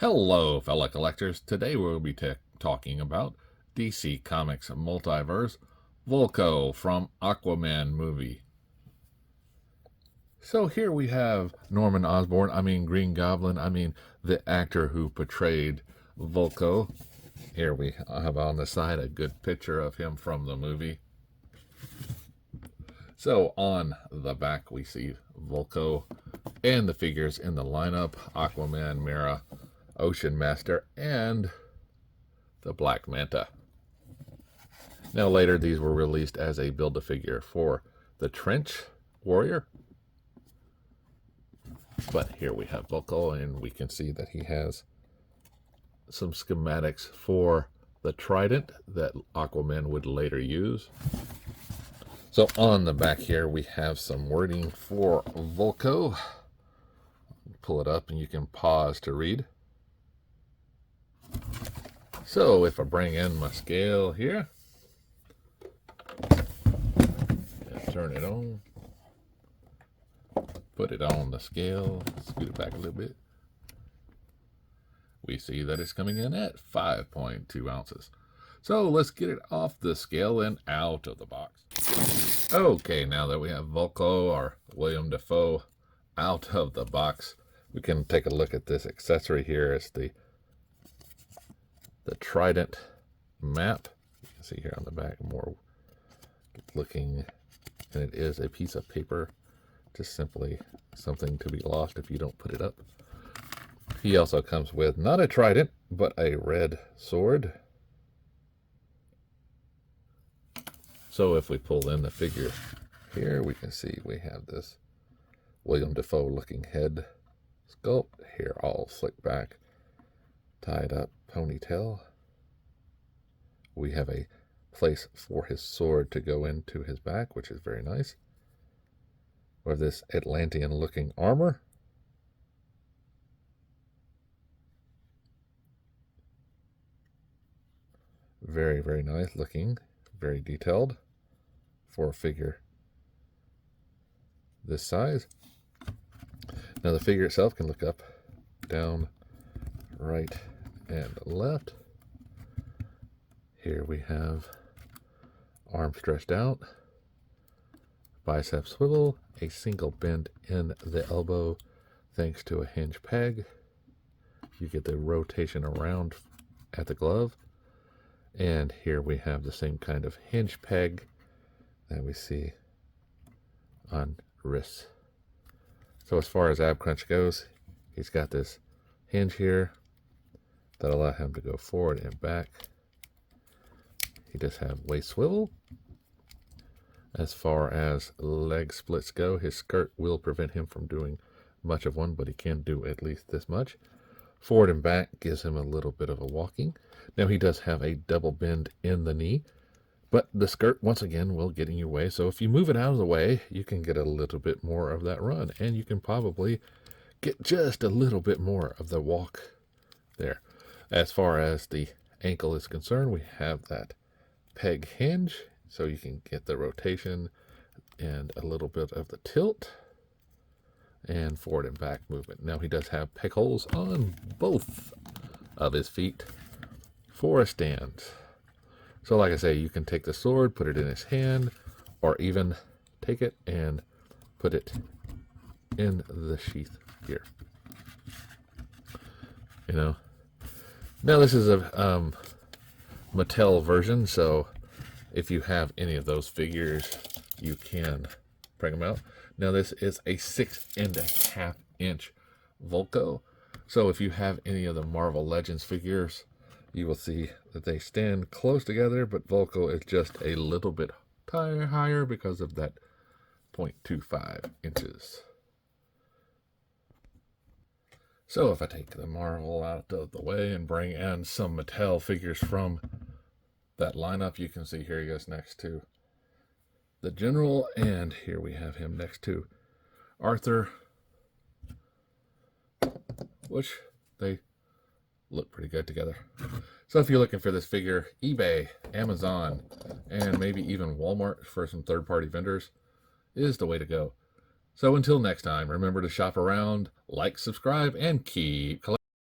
Hello, fellow collectors. Today we'll be talking about DC Comics Multiverse Vulko from Aquaman movie. So here we have Norman Osborn, Green Goblin, the actor who portrayed Vulko. Here we have on the side a good picture of him from the movie. So on the back we see Vulko and the figures in the lineup: Aquaman, Mera, Ocean Master, and the Black Manta. Now later these were released as a build-a-figure for the Trench Warrior. But here we have Vulko, and we can see that he has some schematics for the trident that Aquaman would later use. So on the back here we have some wording for Vulko. Pull it up and you can pause to read. So if I bring in my scale here, and turn it on, put it on the scale, scoot it back a little bit, we see that it's coming in at 5.2 ounces. So let's get it off the scale and out of the box. Okay, now that we have Vulko, or William Dafoe, out of the box, we can take a look at this accessory here. It's the trident map. You can see here on the back more looking, and it is a piece of paper, just simply something to be lost if you don't put it up. He also comes with not a trident but a red sword. So if we pull in the figure here, we can see we have this William Dafoe looking head sculpt, hair all slicked back, tied up ponytail. We have a place for his sword to go into his back, which is very nice. We have this Atlantean looking armor. Very, very nice looking, very detailed for a figure this size. Now the figure itself can look up, down, right, and left. Here we have arm stretched out, bicep swivel, a single bend in the elbow thanks to a hinge peg. You get the rotation around at the glove. And here we have the same kind of hinge peg that we see on wrists. So as far as ab crunch goes, he's got this hinge here that allow him to go forward and back. He does have waist swivel. As far as leg splits go, his skirt will prevent him from doing much of one, but he can do at least this much. Forward and back gives him a little bit of a walking. Now he does have a double bend in the knee, but the skirt once again will get in your way. So if you move it out of the way, you can get a little bit more of that run, and you can probably get just a little bit more of the walk there. As far as the ankle is concerned, we have that peg hinge, so you can get the rotation and a little bit of the tilt and forward and back movement. Now he does have peg holes on both of his feet for a stand. So like I say, you can take the sword, put it in his hand, or even take it and put it in the sheath here. You know, now this is a Mattel version, so if you have any of those figures, you can bring them out. Now this is a 6.5 inch Vulko. So if you have any of the Marvel Legends figures, you will see that they stand close together, but Vulko is just a little bit higher because of that 0.25 inches. So if I take the Marvel out of the way and bring in some Mattel figures from that lineup, you can see here he goes next to the General, and here we have him next to Arthur, which they look pretty good together. So if you're looking for this figure, eBay, Amazon, and maybe even Walmart for some third-party vendors is the way to go. So until next time, remember to shop around, like, subscribe, and keep collecting.